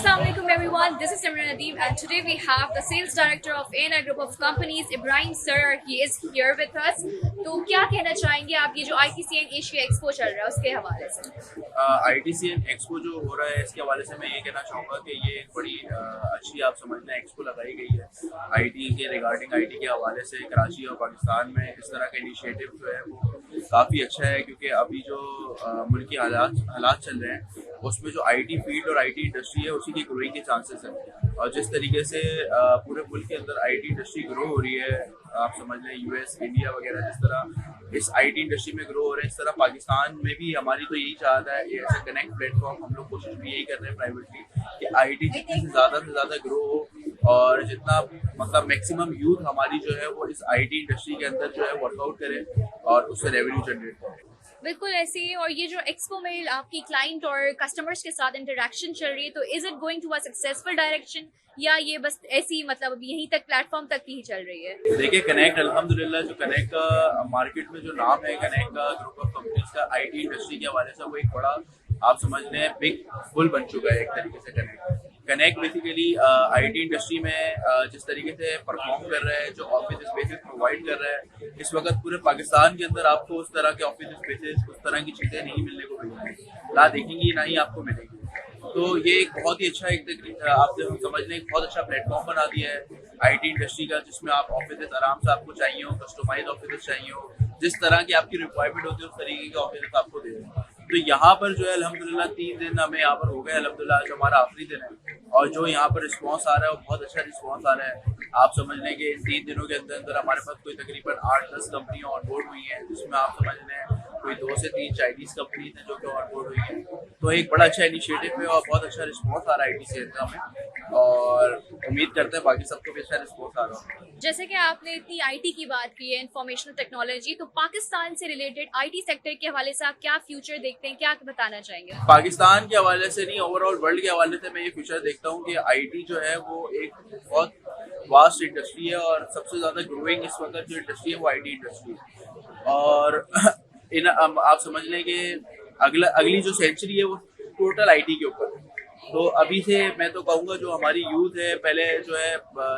Assalamualaikum everyone, this is Simran Nadeem and today we have the sales director of ANI Group of Companies, Ibrahim sir. He is here with us. तो क्या कहना चाहेंगे आप ये जो ITCN Asia expo चल रहा है उसके हवाले से? ITCN एक्सपो जो हो रहा है इसके हवाले से मैं ये कहना चाहूँगा कि ये एक बड़ी अच्छी आप समझना एक्सपो लगाई गई है आईटी के रिगार्डिंग आईटी के हवाले से। कराची और पाकिस्तान में इस तरह का इनिशिएटिव जो है वो काफ़ी अच्छा है, क्योंकि अभी जो मुल्की हालात चल रहे हैं उसमें जो आईटी फील्ड और आईटी इंडस्ट्री है उसी की ग्रोइंग के चांसेस हैं। और जिस तरीके से पूरे मुल्क के अंदर आईटी इंडस्ट्री ग्रो हो रही है, आप समझ लें यूएस इंडिया वगैरह जिस तरह इस आईटी इंडस्ट्री में ग्रो हो रहे हैं, इस तरह पाकिस्तान में भी हमारी तो यही चाहत है ये ऐसा कनेक्ट प्लेटफॉर्म हम लोग कोशिश भी यही कर रहे हैं प्राइवेटली कि आईटी जितनी से ज़्यादा ग्रो हो और जितना मतलब मैक्सिमम यूथ हमारी जो है वो इस आईटी इंडस्ट्री के अंदर जो है वर्कआउट करे और उससे रेवेन्यू जनरेट करे। बिल्कुल ऐसे ही। और ये जो एक्सपो में आपकी क्लाइंट और कस्टमर्स के साथ इंटरेक्शन चल रही है, तो is it going to a successful direction या ये बस ऐसी मतलब अभी यहीं तक प्लेटफॉर्म तक ही चल रही है? देखिए कनेक्ट अल्हम्दुलिल्लाह जो कनेक्ट का मार्केट में जो नाम है कनेक्ट का ग्रुप ऑफ कंपनीज का आईटी इंडस्ट्री के हवाले से वो एक बड़ा आप समझ लें बिग फुल बन चुका है एक तरीके से। कनेक्ट बेसिकली आईटी इंडस्ट्री में जिस तरीके से परफॉर्म कर रहा है, जो ऑफिस स्पेसेस प्रोवाइड कर रहा है इस वक्त पूरे पाकिस्तान के अंदर आपको उस तरह के ऑफिस स्पेसेस उस तरह की चीज़ें नहीं मिलने को मिलेंगी, ना देखेंगी ना ही आपको मिलेगी। तो ये एक बहुत ही अच्छा एक आप समझ लें एक बहुत अच्छा प्लेटफॉर्म बना दिया है आईटी इंडस्ट्री का, जिसमें आप ऑफिस आराम से आपको चाहिए हो, कस्टमाइज ऑफिस चाहिए हो, जिस तरह की आपकी रिक्वायरमेंट होती है उस तरीके के ऑफिस आपको दे दें। तो यहाँ पर जो है अल्हम्दुलिल्लाह 3 दिन हमें यहाँ पर हो गए अल्हम्दुलिल्लाह, आज हमारा आखिरी दिन है और जो यहाँ पर रिस्पांस आ रहा है वो बहुत अच्छा रिस्पांस आ रहा है। आप समझ लें कि इन 3 दिनों के अंदर हमारे पास कोई तकरीबन 8-10 कंपनियाँ ऑनबोर्ड हुई हैं, जिसमें आप समझ लें कोई 2 से 3 चाइनीज कंपनीज हैं जो कि ऑनबोर्ड हुई हैं। तो एक बड़ा अच्छा इनिशिएटिव है और बहुत अच्छा रिस्पांस आ रहा है आईटी सेक्टर में और उम्मीद करते हैं बाकी सबको भी अच्छा रिस्पांस आ रहा है। जैसे कि आपने इतनी आईटी की बात की है, इंफॉर्मेशनल टेक्नोलॉजी, तो पाकिस्तान से रिलेटेड आईटी सेक्टर के हवाले से आप क्या फ्यूचर देखते हैं, क्या बताना चाहेंगे? पाकिस्तान के हवाले से नहीं, ओवरऑल वर्ल्ड के हवाले से मैं ये फ्यूचर देखता हूँ कि आईटी जो है वो एक बहुत वास्ट इंडस्ट्री है और सबसे ज़्यादा ग्रोइंग इस वक्त जो इंडस्ट्री है वो आईटी इंडस्ट्री है। और आप समझ लें कि अगली जो सेंचुरी है वो टोटल आईटी के ऊपर है। तो अभी से मैं तो कहूँगा जो हमारी यूथ है, पहले जो है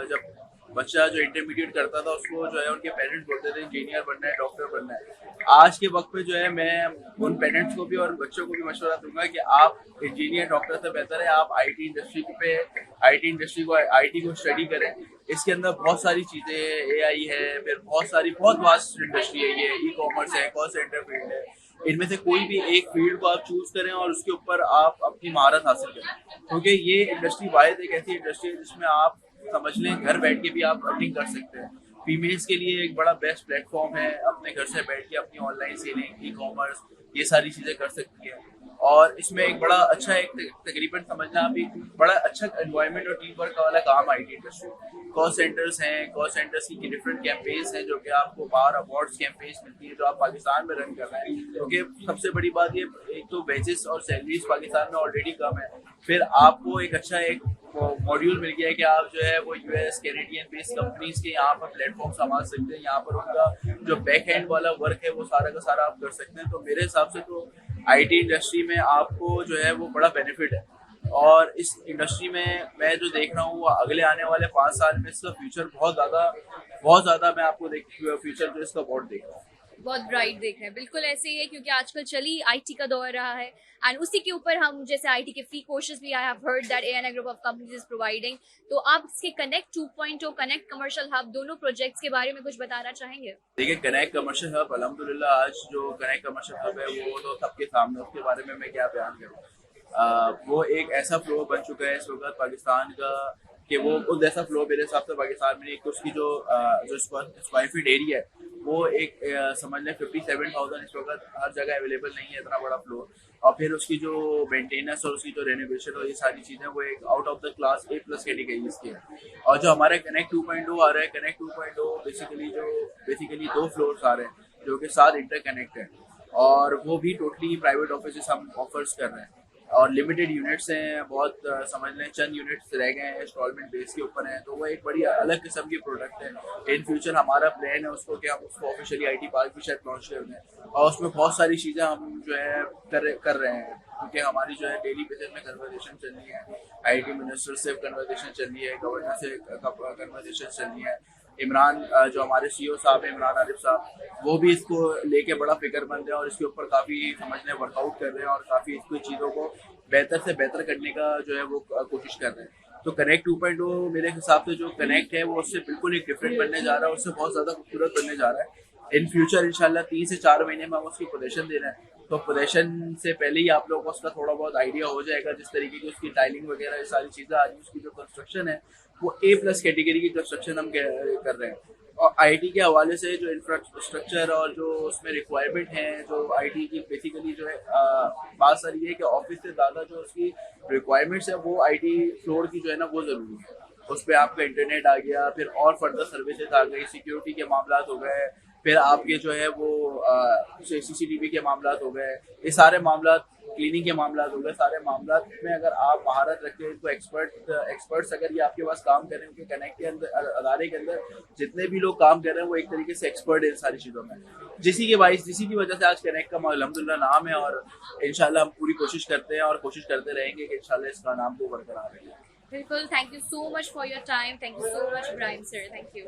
जब बच्चा जो इंटरमीडिएट करता था उसको जो है उनके पेरेंट्स बोलते थे इंजीनियर बनना है, डॉक्टर बनना है। आज के वक्त पे जो है मैं उन पेरेंट्स को भी और बच्चों को भी मशवरा दूंगा कि आप इंजीनियर डॉक्टर से बेहतर है आप आईटी इंडस्ट्री को स्टडी करें। इसके अंदर बहुत सारी चीज़ें हैं, एआई है, फिर बहुत वास्ट इंडस्ट्री है, ये ई कॉमर्स है, कॉल सेंटर फील्ड है। इनमें से कोई भी एक फील्ड को आप चूज करें और उसके ऊपर आप अपनी महारत हासिल करें, क्योंकि ये इंडस्ट्री वाइज एक ऐसी इंडस्ट्री है जिसमें आप समझ लें घर बैठ के भी आप अर्निंग कर सकते हैं। फीमेल्स के लिए एक बड़ा बेस्ट प्लेटफॉर्म है, अपने घर से बैठ के अपनी ऑनलाइन सेलिंग, ई कॉमर्स, ये सारी चीज़ें कर सकती है। और इसमें एक बड़ा अच्छा एक तकरीबन समझना आप एक बड़ा अच्छा एनवायरनमेंट और टीम वर्क वाला काम आईटी इंडस्ट्री। कॉल सेंटर्स हैं, कॉल सेंटर्स की डिफरेंट कैंपेन्स हैं जो कि आपको बाहर अवार्ड्स कैंपेन्स मिलती है जो आप पाकिस्तान में रन कर रहे हैं, क्योंकि सबसे बड़ी बात ये एक तो वेजेस और सैलरीज पाकिस्तान में ऑलरेडी कम है, फिर आपको एक अच्छा एक मॉड्यूल मिल गया है कि आप जो है वो यूएस कैनेडियन बेस्ड कंपनीज के यहाँ पर प्लेटफॉर्म संभाल सकते हैं, यहाँ पर उनका जो बैक एंड वाला वर्क है वो सारा का सारा आप कर सकते हैं। तो मेरे हिसाब से तो आईटी इंडस्ट्री में आपको जो है वो बड़ा बेनिफिट है और इस इंडस्ट्री में मैं जो देख रहा हूँ वो अगले आने वाले 5 साल में इसका फ्यूचर बहुत ज़्यादा मैं आपको फ्यूचर जो इसका बहुत देख रहा हूँ, बहुत ब्राइट देख रहे हैं। बिल्कुल ऐसे ही है, क्योंकि आजकल चली आईटी का दौर रहा है एंड उसी के ऊपर हम जैसे आईटी के फ्री कोर्सेज भी I have heard that ANI group of companies is providing. तो आप इसके कनेक्ट 2.0 कनेक्ट कमर्शियल हब दोनों प्रोजेक्ट्स के बारे में कुछ बताना चाहेंगे? देखिए कनेक्ट कमर्शियल हब अल्हम्दुलिल्लाह आज जो कनेक्ट कमर्शियल हब है वो तो सबके सामने, उसके बारे में मैं क्या बयान करूँ। वो एक ऐसा फ्लोर बन चुका है इस वक्त पाकिस्तान का कि वो उस जैसा फ्लोर मेरे हिसाब से पाकिस्तान में एक उसकी जो स्क्वायर फीट एरिया है वो एक समझ लें 57,000 इस वक्त हर जगह अवेलेबल नहीं है इतना बड़ा फ्लोर। और फिर उसकी जो मेंटेनेंस और उसकी जो रेनोवेशन और ये सारी चीज़ें वो एक out of the class A+ category इसकी है। और जो हमारा कनेक्ट 2.0 आ रहा है, कनेक्ट 2.0 बेसिकली 2 फ्लोर्स आ रहे हैं जो कि साथ इंटरकनेक्ट है और वो भी टोटली प्राइवेट ऑफिस हम ऑफर्स कर रहे हैं। और लिमिटेड यूनिट्स हैं, बहुत समझ लें चंद यूनिट्स रह गए हैं, इंस्टॉलमेंट बेस के ऊपर हैं, तो वो एक बड़ी अलग किस्म की प्रोडक्ट है। इन फ्यूचर हमारा प्लान है उसको कि हम उसको ऑफिशियली आईटी पार्क भी शायद लॉन्च कर दें, और उसमें बहुत सारी चीज़ें हम जो है कर रहे हैं, क्योंकि हमारी जो है डेली बेसिस में कन्वर्सेशन चल रही है, आईटी मिनिस्टर से कन्वर्सेशन चल रही है, गवर्नर से कन्वर्सेशन चल रही है। इमरान जो हमारे सीईओ साहब हैं, इमरान आरिफ साहब, वो भी इसको लेके बड़ा फिक्रमंद है और इसके ऊपर काफ़ी समझने वर्कआउट कर रहे हैं और काफ़ी इसको चीज़ों को बेहतर से बेहतर करने का जो है वो कोशिश कर रहे हैं। तो कनेक्ट 2.0 मेरे हिसाब से जो कनेक्ट है वो उससे बिल्कुल एक डिफरेंट बनने जा रहा है, उससे बहुत ज़्यादा खूबसूरत बनने जा रहा है। इन फ्यूचर इंशाल्लाह 3 से 4 महीने में हम उसकी पोजीशन दे रहे हैं, तो पोजीशन से पहले ही आप लोगों को उसका थोड़ा बहुत आइडिया हो जाएगा, जिस तरीके की उसकी टाइलिंग वगैरह ये सारी चीज़ें आ रही, उसकी जो कंस्ट्रक्शन है वो A+ कैटेगरी की कंस्ट्रक्शन हम कर रहे हैं। और आईटी के हवाले से जो इंफ्रास्ट्रक्चर और जो उसमें रिक्वायरमेंट है, जो आईटी की बेसिकली जो है बात सारी है कि ऑफिस से ज़्यादा जो उसकी रिक्वायरमेंट्स है वो आईटी फ्लोर की जो है ना वो ज़रूरी है। उस पर आपका इंटरनेट आ गया, फिर और फर्दर सर्विसेज आ गई, सिक्योरिटी के मामला हो गए, फिर आपके जो है वो CCTV के मामला हो गए, ये सारे मामला, क्लीनिंग के मामला हो गए, सारे मामला में अगर आप महारत रखें, इनको एक्सपर्ट्स अगर ये आपके पास काम कर रहे हैं, उनके कनेक्ट के अंदर अदारे के अंदर जितने भी लोग काम कर रहे हैं वो एक तरीके से एक्सपर्ट है इन सारी चीज़ों में, जिसी की वजह से आज कनेक्ट का अल्हम्दुलिल्लाह नाम है। और इंशाल्लाह हम पूरी कोशिश करते हैं और कोशिश करते रहेंगे कि इंशाल्लाह इसका नाम को बरकरार रहे। बिल्कुल, thank you so much for your time, thank you so much Ibrahim sir, thank you.